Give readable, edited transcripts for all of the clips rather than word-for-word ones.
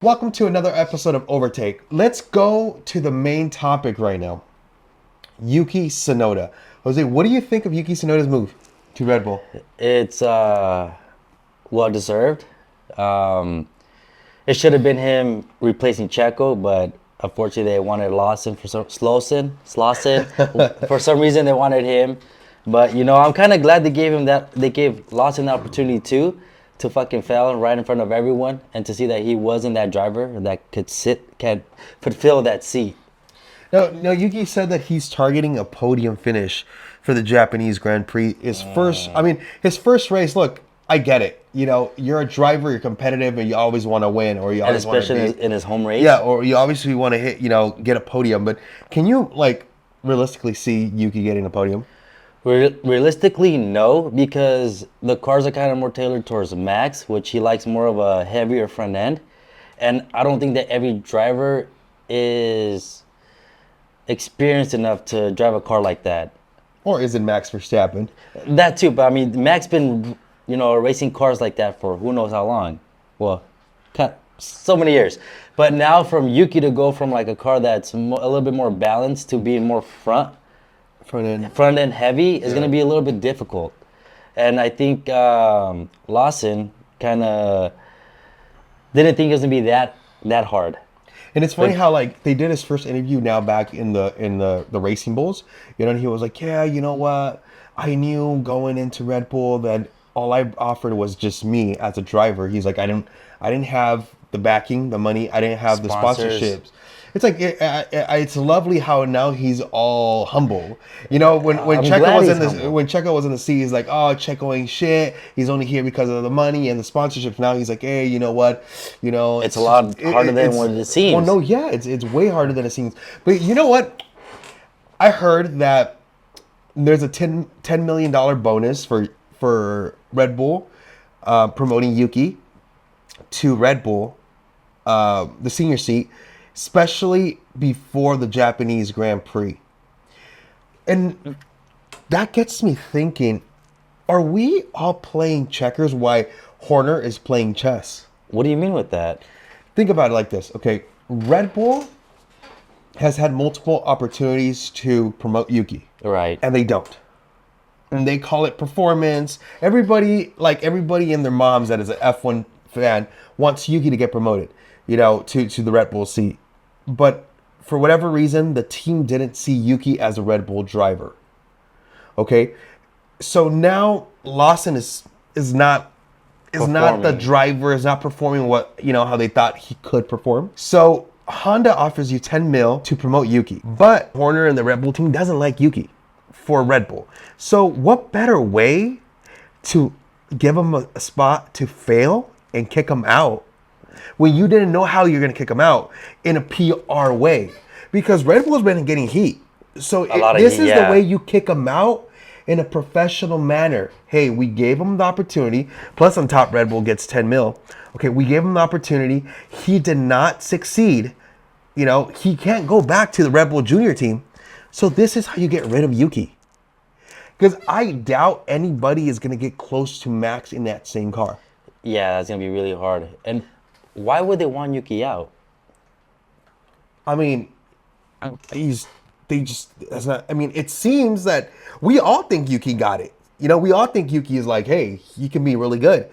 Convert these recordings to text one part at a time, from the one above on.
Welcome to another episode of Overtake. Let's go to the main topic right now. Yuki Tsunoda. Jose, what do you think of Yuki Tsunoda's move to Red Bull? It's well deserved. It should have been him replacing Checo, but unfortunately they wanted Lawson Slawson. For some reason they wanted him. But I'm kind of glad they gave Lawson the opportunity too, to fucking fail right in front of everyone and to see that he wasn't that driver that could fulfill that seat. No, Yuki said that he's targeting a podium finish for the Japanese Grand Prix. His first race. Look, I get it. You're a driver, you're competitive, and you always want to win, or you And always want to especially in his home race. yeah, or you obviously want to get a podium. But can you realistically see Yuki getting a podium? Realistically, no, because the cars are kind of more tailored towards Max, which he likes more of a heavier front end. And I don't think that every driver is experienced enough to drive a car like that. Or is it Max Verstappen? That too, but I mean, Max been, racing cars like that for who knows how long. Well, so many years. But now from Yuki to go from like a car that's a little bit more balanced to being more front end heavy is going to be a little bit difficult. And I think Lawson kind of didn't think it was going to be that hard. And it's funny how they did his first interview now back in the Racing Bulls, and he was like, yeah, you know what? I knew going into Red Bull that all I offered was just me as a driver. He's like, I didn't have the backing, the money, I didn't have the sponsorships. It's like it's lovely how now he's all humble. When Checo was in the seat, he's like, oh, Checo ain't shit. He's only here because of the money and the sponsorships. Now he's like, hey, you know what? It's a lot harder than what it seems. Well, no, yeah, it's way harder than it seems. But you know what? I heard that there's a $10 million bonus for Red Bull promoting Yuki to Red Bull, the senior seat, especially before the Japanese Grand Prix. And that gets me thinking, are we all playing checkers while Horner is playing chess? What do you mean with that? Think about it like this. Okay, Red Bull has had multiple opportunities to promote Yuki. Right. And they don't. And they call it performance. Everybody in their moms that is an F1 fan wants Yuki to get promoted, to the Red Bull seat. But for whatever reason, the team didn't see Yuki as a Red Bull driver. Okay? So now Lawson is not the driver, is not performing how they thought he could perform. So Honda offers you 10 mil to promote Yuki. But Horner and the Red Bull team doesn't like Yuki for Red Bull. So what better way to give him a spot to fail and kick him out when you didn't know how you're going to kick him out in a PR way? Because Red Bull's been getting heat. So this is the way you kick him out in a professional manner. Hey, we gave him the opportunity. Plus on top, Red Bull gets 10 mil. Okay, we gave him the opportunity. He did not succeed. He can't go back to the Red Bull junior team. So this is how you get rid of Yuki. Because I doubt anybody is going to get close to Max in that same car. Yeah, that's going to be really hard. And why would they want Yuki out? I mean, it seems that we all think Yuki got it. We all think Yuki is like, hey, he can be really good.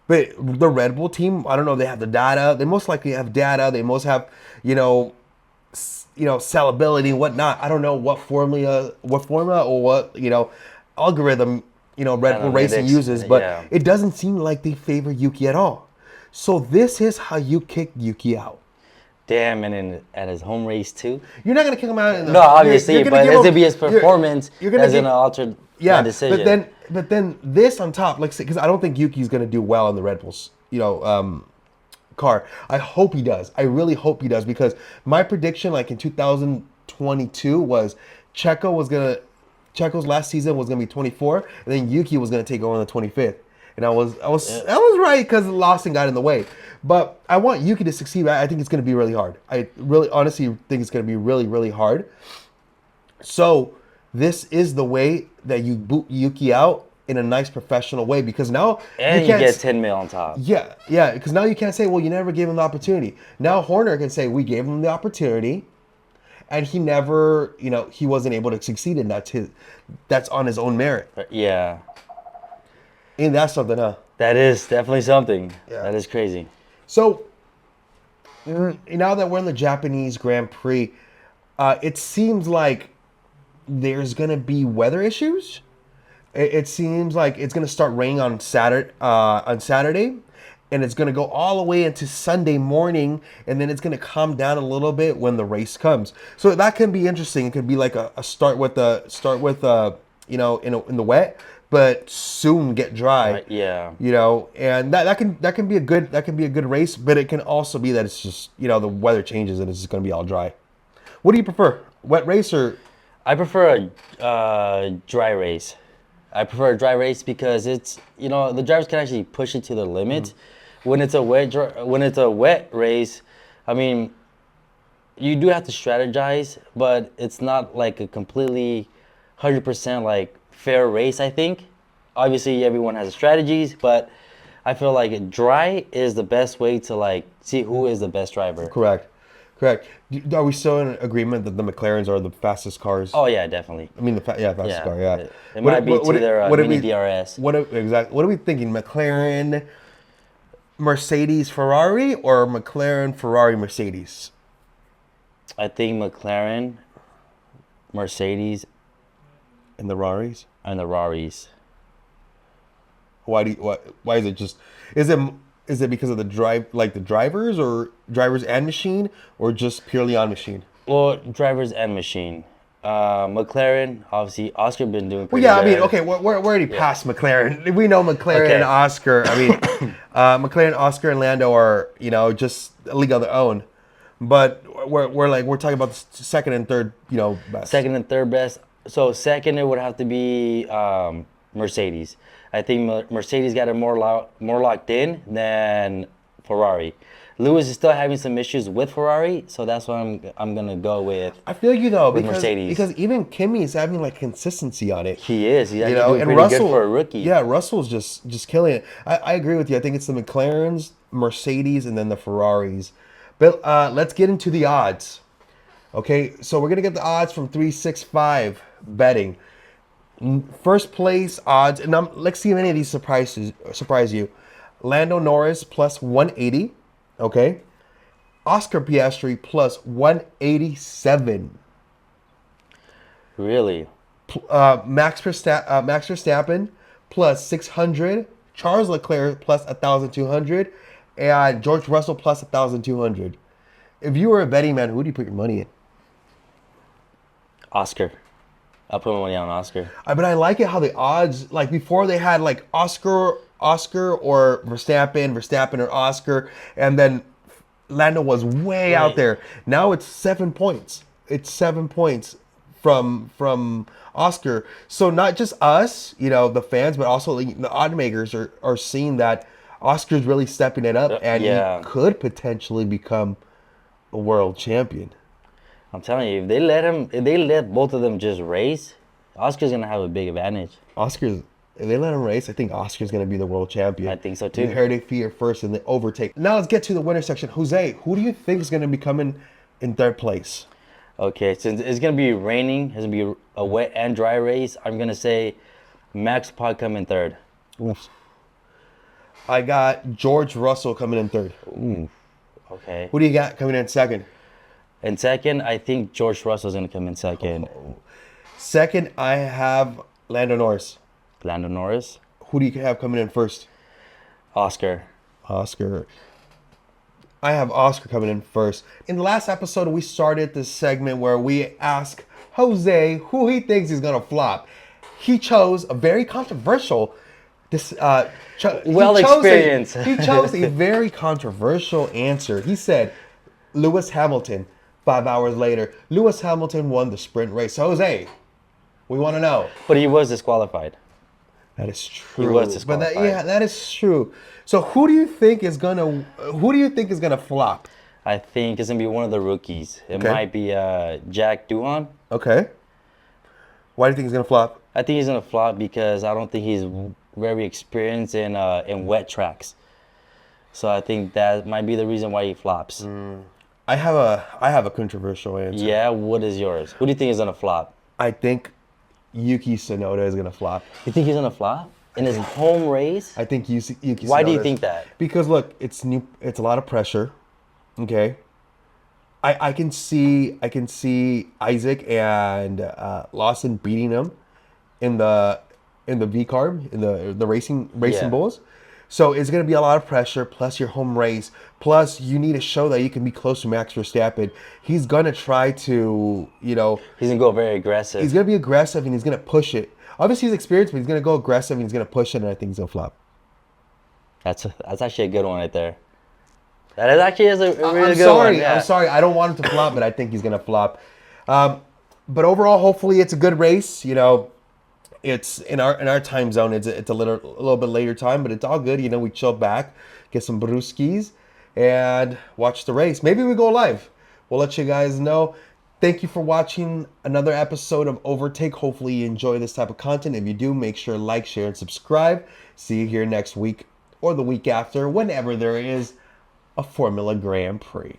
But the Red Bull team, I don't know, they have the data. They most likely have data. They most have, sellability and whatnot. I don't know what formula or what, algorithm, Red Bull Racing uses, but it doesn't seem like they favor Yuki at all. So this is how you kick Yuki out. Damn, and at his home race too? You're not going to kick him out. No, obviously, but it's going to be his performance that's going to alter that decision. But then this on top, because I don't think Yuki's going to do well in the Red Bulls, car. I hope he does. I really hope he does, because my prediction, in 2022, was Checo's last season was gonna be 24, and then Yuki was gonna take over on the 25th. And I was right, because Lawson got in the way. But I want Yuki to succeed. I think it's gonna be really hard. I really honestly think it's gonna be really, really hard. So this is the way that you boot Yuki out in a nice professional way, because now And you can't get 10 mil on top. yeah, because now you can't say, well, you never gave him the opportunity. Now Horner can say, we gave him the opportunity, and he never, he wasn't able to succeed, and that's on his own merit. Yeah. And that's something, huh? That is definitely something. Yeah. That is crazy. So now that we're in the Japanese Grand Prix, it seems like there's gonna be weather issues. It seems like it's gonna start raining on Saturday, and it's gonna go all the way into Sunday morning, and then it's gonna calm down a little bit when the race comes. So that can be interesting. It could be like a start with in the wet, but soon get dry. Right, yeah. And that can be a good race, but it can also be that it's just the weather changes and it's just gonna be all dry. What do you prefer, wet race or? I prefer a dry race. I prefer a dry race because it's the drivers can actually push it to the limit. When it's a wet race, I mean, you do have to strategize, but it's not like a completely 100% like fair race. I think obviously everyone has strategies, but I feel like dry is the best way to like see who is the best driver. Correct. Are we still in agreement that the McLarens are the fastest cars? Oh yeah, definitely. I mean, fastest car. Yeah. It might be to their mini DRS. What are we thinking? McLaren, Mercedes, Ferrari, or McLaren, Ferrari, Mercedes? I think McLaren, Mercedes, And the Raris. and the Raris. Why is it just? Is it because of the drivers and machine, or just purely on machine? Well, drivers and machine. McLaren, obviously, Oscar been doing Well, pretty yeah, good. I mean, okay, we're already past McLaren. We know McLaren Okay. and Oscar. I mean, McLaren, Oscar, and Lando are just a league of their own. But we're talking about the second and third, best. Second and third best. So second, it would have to be Mercedes. I think Mercedes got it more locked in than Ferrari. Lewis is still having some issues with Ferrari, so that's why I'm gonna go with. I feel you though, with because Mercedes. because even Kimi is having like consistency on it. He is. He's actually doing And pretty Russell, good for a rookie. Yeah, Russell's just killing it. I agree with you. I think it's the McLarens, Mercedes, and then the Ferraris. But let's get into the odds. Okay, so we're gonna get the odds from 365 betting. First place odds, and let's see if any of these surprise you. Lando Norris plus 180. Okay, Oscar Piastri plus 187. Really? Max Verstappen plus 600. Charles Leclerc plus 1,200. And George Russell plus 1,200. If you were a betting man, who do you put your money in? Oscar. I'll put my money on Oscar. But I like it how the odds, like before they had like Oscar or Verstappen or Oscar, and then Lando was way out there. Now it's 7 points. It's 7 points from Oscar. So not just us, the fans, but also the odd makers are seeing that Oscar's really stepping it up, and he could potentially become a world champion. I'm telling you, if they let both of them just race, Oscar's gonna have a big advantage. If they let him race, I think Oscar's gonna be the world champion. I think so too. You heard it here first in the overtake. Now let's get to the winner section. Jose, who do you think is gonna be coming in third place? Okay, since it's gonna be raining, it's gonna be a wet and dry race. I'm gonna say Max Pod come in third. Oof. I got George Russell coming in third. Ooh. Okay. Who do you got coming in second? And second, I think George Russell's gonna come in second. Second, I have Lando Norris. Lando Norris. Who do you have coming in first? Oscar. I have Oscar coming in first. In the last episode, we started this segment where we ask Jose who he thinks is gonna flop. He chose a very controversial. He chose a very controversial answer. He said Lewis Hamilton. 5 hours later, Lewis Hamilton won the sprint race. So, Jose, we want to know. But he was disqualified. That is true. He was disqualified. But that is true. So, who do you think is gonna flop? I think it's gonna be one of the rookies. It might be Jack Doohan. Okay. Why do you think he's gonna flop? I think he's gonna flop because I don't think he's very experienced in wet tracks. So I think that might be the reason why he flops. I have a controversial answer. Yeah, what is yours? Who do you think is gonna flop? I think Yuki Tsunoda is gonna flop. You think he's gonna flop in his home race? I think Yuki. Why do you Tsunoda's- think that? Because look, it's new. It's a lot of pressure. Okay. I can see Isaac and Lawson beating him in the V carb in the racing Yeah. bulls. So it's going to be a lot of pressure. Plus your home race. Plus you need to show that you can be close to Max Verstappen. He's going to try to He's gonna go very aggressive. he's going to be aggressive and he's going to push it. Obviously he's experienced, but he's going to go aggressive and he's going to push it. And I think he's going to flop. That's actually a good one right there. That is actually a really I'm good sorry. one. Yeah. I'm sorry. I don't want him to flop, but I think he's gonna flop. But overall, hopefully, it's a good race. It's in our time zone. It's a little bit later time, but it's all good. We chill back, get some brewskis, and watch the race. Maybe we go live. We'll let you guys know. Thank you for watching another episode of Overtake. Hopefully, you enjoy this type of content. If you do, make sure to like, share, and subscribe. See you here next week or the week after, whenever there is a Formula Grand Prix.